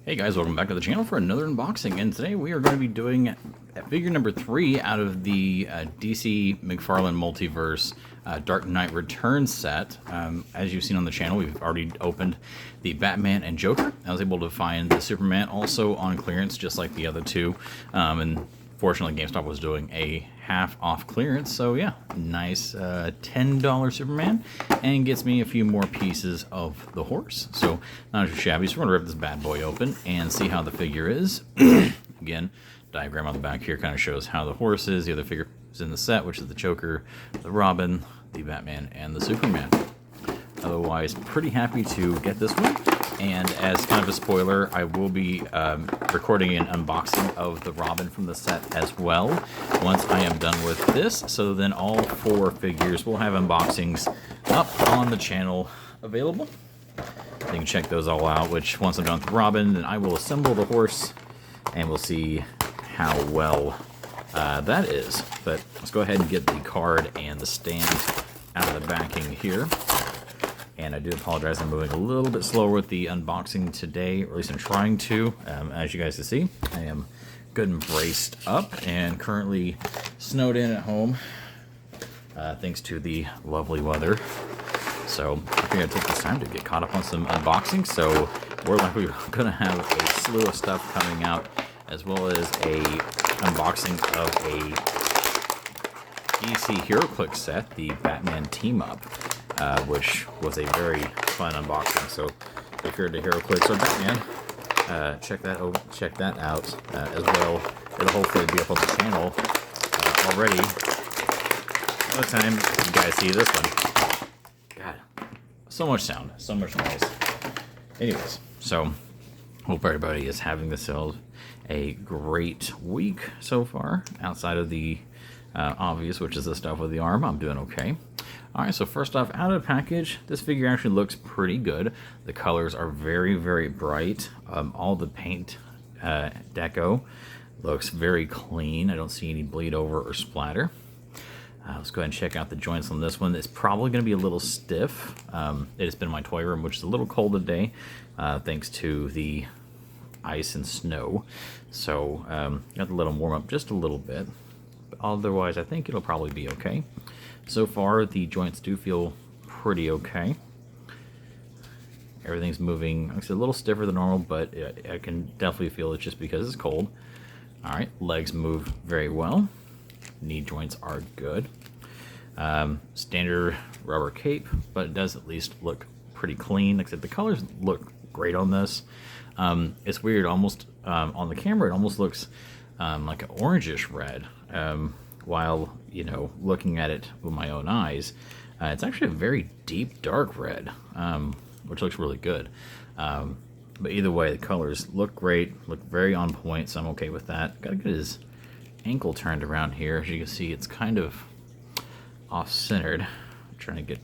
Hey guys, welcome back to the channel for another unboxing, and today we are going to be doing figure number 3 out of the DC McFarlane Multiverse Dark Knight Returns set. As you've seen on the channel, we've already opened the Batman and Joker. I was able to find the Superman also on clearance, just like the other two, and fortunately GameStop was doing a half off clearance, so yeah, nice $10 Superman, and gets me a few more pieces of the horse, so not too shabby. So we're gonna rip this bad boy open and see how the figure is. Again, diagram on the back here kind of shows how the horse is, the other figures in the set, which is the Joker, the Robin, the Batman, and the Superman. Otherwise, pretty happy to get this one. And as kind of a spoiler, I will be recording an unboxing of the Robin from the set as well once I am done with this. So then all 4 figures will have unboxings up on the channel available. You can check those all out, which once I'm done with Robin, then I will assemble the horse and we'll see how well that is. But let's go ahead and get the card and the stand out of the backing here. And I do apologize, I'm moving a little bit slower with the unboxing today, or at least I'm trying to. As you guys can see, I am good and braced up and currently snowed in at home, thanks to the lovely weather. So I think I'd take this time to get caught up on some unboxing. So we're likely going to have a slew of stuff coming out, as well as a unboxing of a DC HeroClix set, the Batman Team Up. Which was a very fun unboxing. So if you're into HeroClix or Batman, check that out as well. It'll hopefully be up on the channel already by the time you guys see this one. God, so much sound, so much noise. Anyways, so hope everybody is having themselves a great week so far. Outside of the obvious, which is the stuff with the arm, I'm doing okay. Alright, so first off, out of the package, this figure actually looks pretty good. The colors are very, very bright. All the paint deco looks very clean. I don't see any bleed over or splatter. Let's go ahead and check out the joints on this one. It's probably going to be a little stiff. It has been in my toy room, which is a little cold today, thanks to the ice and snow. So, got to let them warm up just a little bit. But otherwise, I think it'll probably be okay. So far, the joints do feel pretty okay. Everything's moving, like I said, a little stiffer than normal, but I can definitely feel it just because it's cold. Alright, legs move very well. Knee joints are good. Standard rubber cape, but it does at least look pretty clean. Like I said, the colors look great on this. It's weird, almost on the camera, it almost looks like an orangish red. While, you know, looking at it with my own eyes, it's actually a very deep dark red, which looks really good. But either way, the colors look great, look very on point, so I'm okay with that. Gotta get his ankle turned around here. As you can see, it's kind of off-centered. I'm trying to get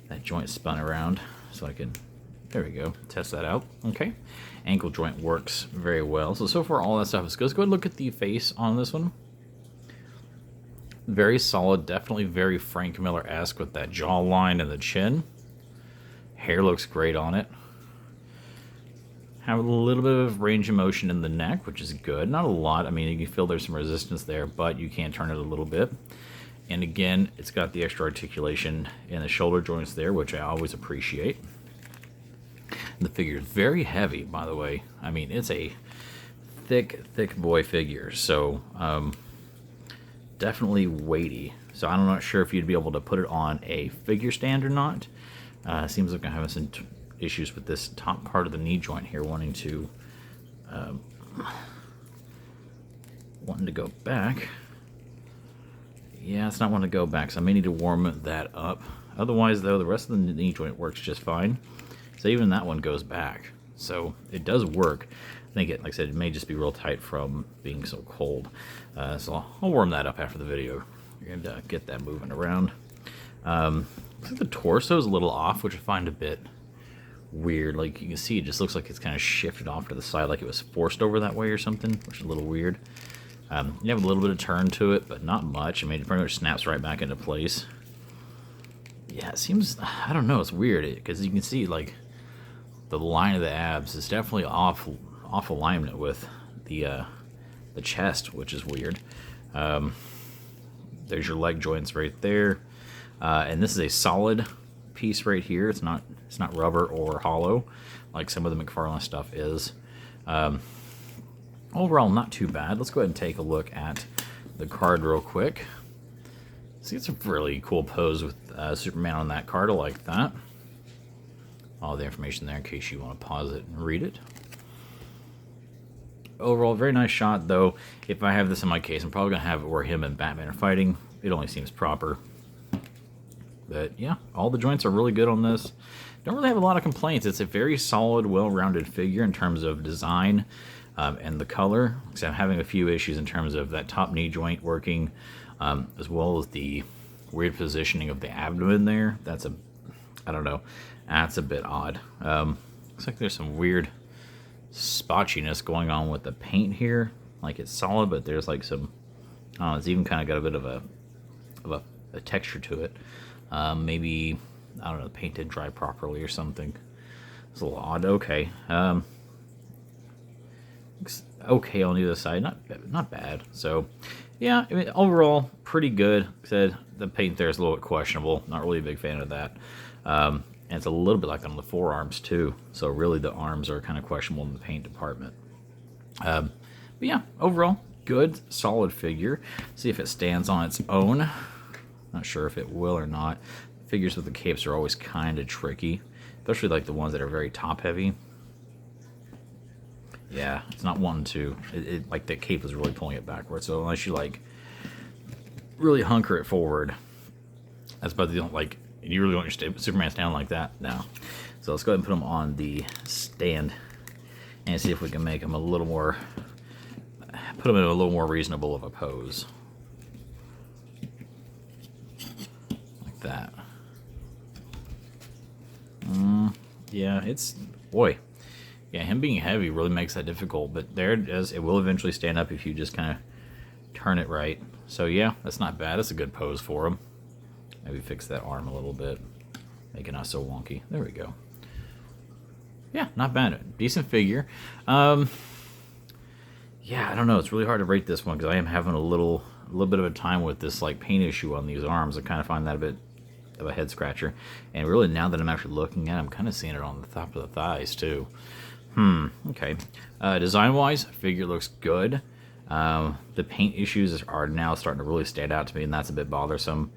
that joint spun around so I can, there we go, test that out. Okay, ankle joint works very well. So far all that stuff is good. Let's go ahead and look at the face on this one. Very solid, definitely very Frank Miller-esque with that jawline and the chin. Hair looks great on it. Have a little bit of range of motion in the neck, which is good. Not a lot. I mean, you can feel there's some resistance there, but you can turn it a little bit. And again, it's got the extra articulation in the shoulder joints there, which I always appreciate. The figure is very heavy, by the way. I mean, it's a thick, thick boy figure. So, definitely weighty, so I'm not sure if you'd be able to put it on a figure stand or not. Seems like I'm having some issues with this top part of the knee joint here, wanting to go back. Yeah, it's not wanting to go back, so I may need to warm that up. Otherwise, though, the rest of the knee joint works just fine. So even that one goes back, so it does work. I think it, like I said, it may just be real tight from being so cold. So I'll warm that up after the video and get that moving around. Looks like the torso is a little off, which I find a bit weird. Like you can see, it just looks like it's kind of shifted off to the side, like it was forced over that way or something, which is a little weird. You have a little bit of turn to it, but not much. I mean, it pretty much snaps right back into place. Yeah, it seems, I don't know, it's weird because you can see like the line of the abs is definitely off alignment with the chest, which is weird. There's your leg joints right there, and this is a solid piece right here. It's not rubber or hollow like some of the McFarlane stuff is. Overall, not too bad. Let's go ahead and take a look at the card real quick. See, it's a really cool pose with Superman on that card. I like that. All the information there in case you want to pause it and read it. Overall, very nice shot, though. If I have this in my case, I'm probably going to have it where him and Batman are fighting. It only seems proper. But yeah, all the joints are really good on this. Don't really have a lot of complaints. It's a very solid, well-rounded figure in terms of design and the color. Because I'm having a few issues in terms of that top knee joint working, as well as the weird positioning of the abdomen there. I don't know. That's a bit odd. Looks like there's some weird spotchiness going on with the paint here. Like, it's solid, but there's like some, it's even kind of got a bit of a texture to it. Maybe, I don't know, the paint didn't dry properly or something. It's a little odd. Okay. Looks okay on the other side. Not bad. So, yeah, I mean, overall, pretty good. Like I said, the paint there is a little bit questionable. Not really a big fan of that. And it's a little bit like on the forearms, too. So, really, the arms are kind of questionable in the paint department. But, yeah, overall, good, solid figure. See if it stands on its own. Not sure if it will or not. Figures with the capes are always kind of tricky, especially like the ones that are very top heavy. Yeah, it's not wanting to. Like the cape is really pulling it backwards. So unless you like really hunker it forward, that's about the like. You really want your Superman stand like that? No. So let's go ahead and put him on the stand and see if we can make him a little more. Put him in a little more reasonable of a pose. That. Yeah, it's, boy, yeah, him being heavy really makes that difficult, but there it is. It will eventually stand up if you just kind of turn it right. So yeah, that's not bad. That's a good pose for him. Maybe fix that arm a little bit, make it not so wonky. There we go. Yeah, not bad. Decent figure. Yeah, I don't know. It's really hard to rate this one because I am having a little bit of a time with this like paint issue on these arms. I kind of find that a bit of a head scratcher, and really now that I'm actually looking at it, I'm kind of seeing it on the top of the thighs too. Okay. Design wise, figure looks good. The paint issues are now starting to really stand out to me, and that's a bit bothersome.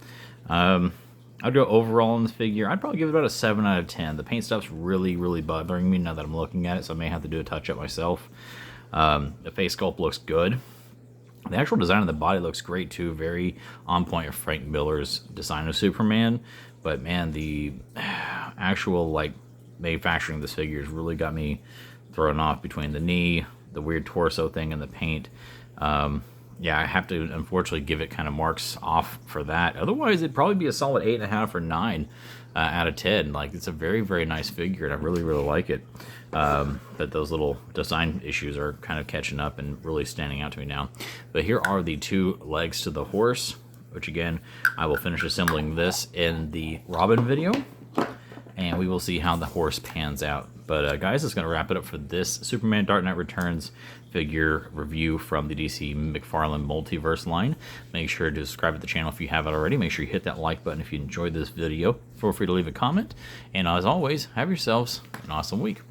I'd go overall on this figure, I'd probably give it about a 7 out of 10. The paint stuff's really bothering me now that I'm looking at it, so I may have to do a touch up myself. The face sculpt looks good. The actual design of the body looks great too, very on point with Frank Miller's design of Superman. But man, the actual like manufacturing of this figure has really got me thrown off between the knee, the weird torso thing, and the paint. Yeah, I have to unfortunately give it kind of marks off for that. Otherwise, it'd probably be a solid 8.5 or 9 out of 10. Like, it's a very nice figure, and I really like it. But those little design issues are kind of catching up and really standing out to me now. But here are the 2 legs to the horse, which again, I will finish assembling this in the Robin video, and we will see how the horse pans out. But guys, that's going to wrap it up for this Superman Dark Knight Returns figure review from the DC McFarlane Multiverse line. Make sure to subscribe to the channel if you haven't already. Make sure you hit that like button if you enjoyed this video. Feel free to leave a comment. And as always, have yourselves an awesome week.